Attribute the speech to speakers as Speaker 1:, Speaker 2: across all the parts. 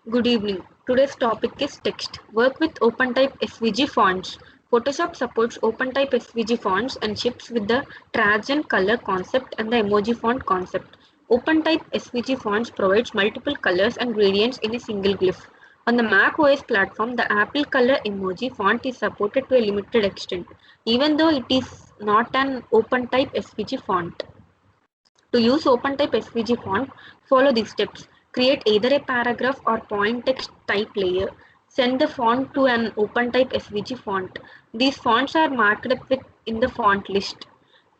Speaker 1: Good evening. Today's topic is text. Work with OpenType SVG fonts. Photoshop supports OpenType SVG fonts and ships with the Trajan color concept and the emoji font concept. OpenType SVG fonts provides multiple colors and gradients in a single glyph. On the Mac OS platform, the Apple Color emoji font is supported to a limited extent, even though it is not an OpenType SVG font. To use OpenType SVG font, follow these steps. Create either a paragraph or point text type layer. Send the font to an OpenType SVG font. These fonts are marked up in the font list.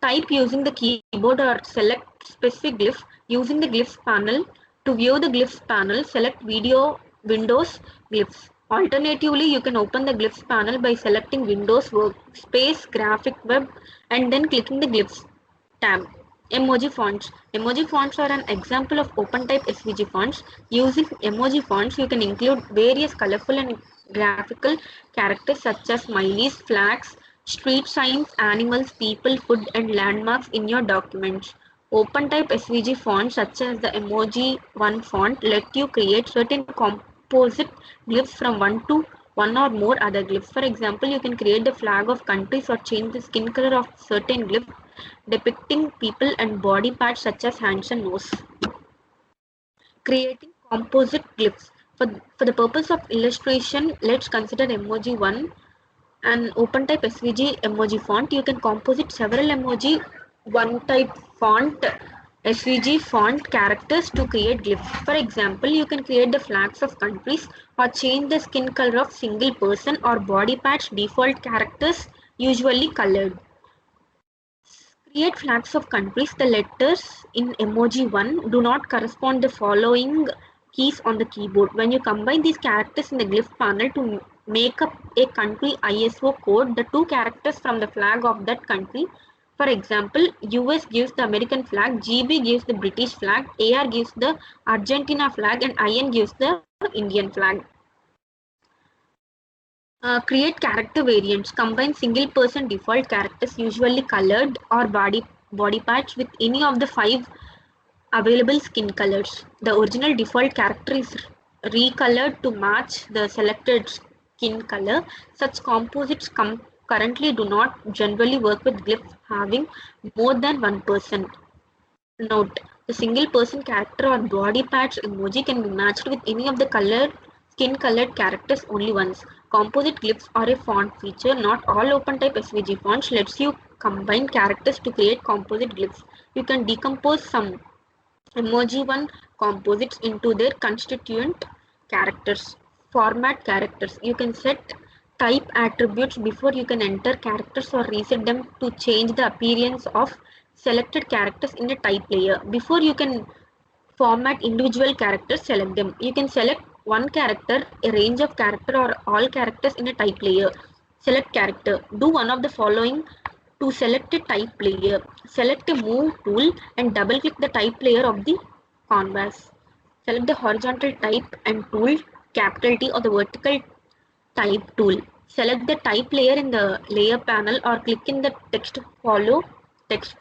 Speaker 1: Type using the keyboard or select specific glyph using the glyphs panel. To view the glyphs panel, select Windows glyphs. Alternatively, you can open the glyphs panel by selecting Windows Workspace Graphic Web and then clicking the glyphs tab. Emoji fonts. Emoji fonts are an example of OpenType SVG fonts. Using emoji fonts, you can include various colorful and graphical characters such as smileys, flags, street signs, animals, people, food, and landmarks in your documents. OpenType SVG fonts such as the Emoji One font let you create certain composite glyphs from one or more other glyphs. For example, you can create the flag of countries or change the skin color of certain glyphs depicting people and body parts such as hands and nose. Creating composite glyphs. For the purpose of illustration, let's consider emoji 1, an OpenType SVG emoji font. You can composite several emoji 1 type font SVG font characters to create glyphs. For example, you can create the flags of countries or change the skin color of single person or body parts default characters usually colored. Create flags of countries. The letters in emoji 1 do not correspond the following keys on the keyboard. When you combine these characters in the glyph panel to make up a country ISO code, the two characters from the flag of that country, for example, US gives the American flag, GB gives the British flag, AR gives the Argentina flag, and IN gives the Indian flag. Create character variants. Combine single person default characters usually colored or body parts with any of the 5 available skin colors. The original default character is recolored to match the selected skin color. Such composites currently do not generally work with glyphs having more than one person. Note: the single person character or body parts emoji can be matched with any of the skin colored characters only once. Composite glyphs are a font feature. Not all OpenType SVG fonts lets you combine characters to create composite glyphs. You can decompose some emoji 1 composites into their constituent characters. Format characters. You can set type attributes before you can enter characters or reset them to change the appearance of selected characters in the type layer. Before you can format individual characters, select them. You can select one character, a range of character, or all characters in a type layer. Select character. Do one of the following to select a type layer. Select a move tool and double click the type layer of the canvas. Select the horizontal type and tool, capital T, or the vertical type tool. Select the type layer in the layer panel or click in the text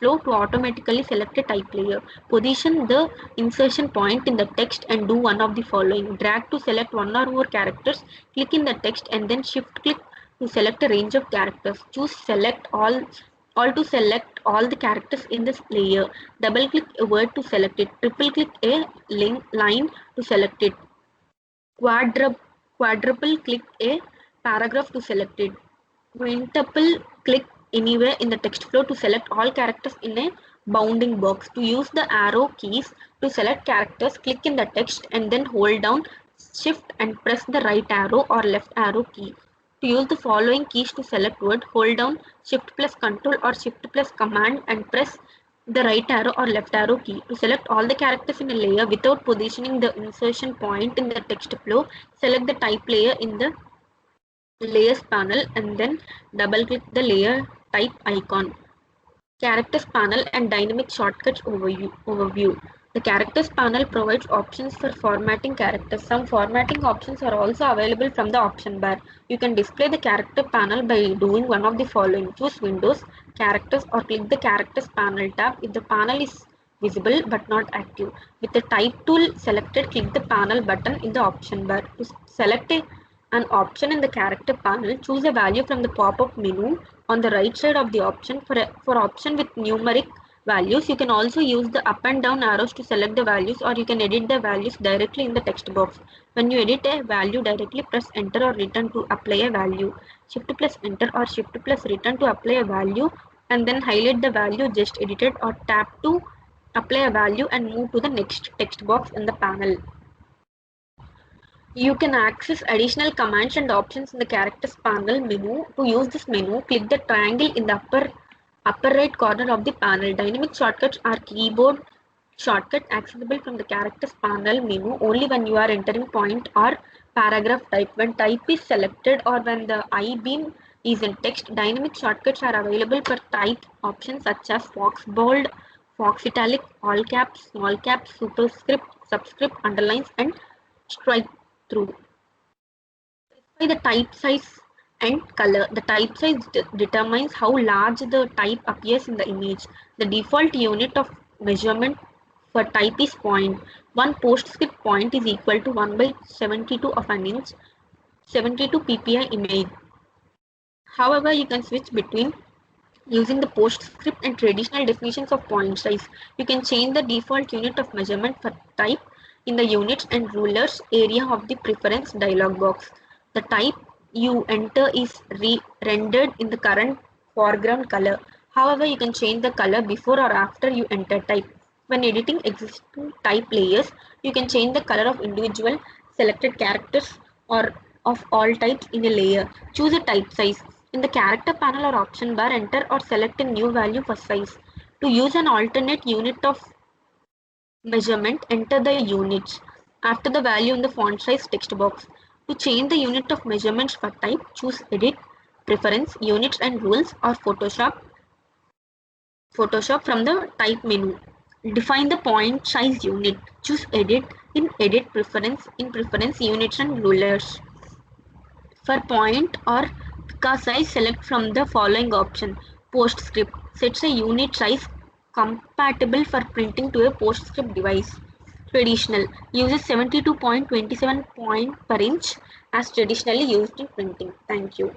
Speaker 1: flow to automatically select a type layer. Position the insertion point in the text and do one of the following. Drag to select one or more characters, click in the text and then shift click to select a range of characters. Choose select all to select all the characters in this layer. Double click a word to select it. Triple click a line to select it. Quadruple click a paragraph to select it. Quintuple click anywhere in the text flow to select all characters in a bounding box. To use the arrow keys to select characters, click in the text and then hold down shift and press the right arrow or left arrow key. To use the following keys to select word, hold down shift plus control or shift plus command and press the right arrow or left arrow key. To select all the characters in a layer without positioning the insertion point in the text flow, select the type layer in the layers panel and then double click the layer type icon. Characters panel and dynamic shortcuts overview. The characters panel provides options for formatting characters. Some formatting options are also available from the option bar. You can display the character panel by doing one of the following. Choose Windows, Characters or click the Characters panel tab. If the panel is visible but not active. With the type tool selected, click the panel button in the option bar. To select an option in the character panel, choose a value from the pop-up menu on the right side of the option. For option with numeric values, you can also use the up and down arrows to select the values, or you can edit the values directly in the text box. When you edit a value directly, press enter or return to apply a value. Shift plus enter or shift plus return to apply a value, and then highlight the value just edited, or tap to apply a value and move to the next text box in the panel. You can access additional commands and options in the characters panel menu. To use this menu, click the triangle in the upper right corner of the panel. Dynamic shortcuts are keyboard shortcut accessible from the characters panel menu only when you are entering point or paragraph type. When type is selected or when the I-beam is in text, dynamic shortcuts are available for type options such as Fox Bold, Fox Italic, All Caps, Small Caps, Superscript, Subscript, Underlines, and Strike Through. By the type size and color. The type size determines how large the type appears in the image. The default unit of measurement for type is point. One postscript point is equal to 1 by 72 of an inch, 72 ppi image. However, you can switch between using the postscript and traditional definitions of point size. You can change the default unit of measurement for type in the units and rulers area of the preference dialog box. The type you enter is rendered in the current foreground color. However, you can change the color before or after you enter type. When editing existing type layers, you can change the color of individual selected characters or of all types in a layer. Choose a type size. In the character panel or option bar, enter or select a new value for size. To use an alternate unit of measurement, enter the units after the value in the font size text box. To change the unit of measurements for type, choose Edit, Preference, Units and Rules, or Photoshop from the type menu. Define the point size unit. Choose Edit in Edit, Preference, in Preference, Units and Rulers. For point or pica size, select from the following option. Postscript sets a unit size compatible for printing to a postscript device. Traditional uses 72.27 point per inch as traditionally used in printing. Thank you.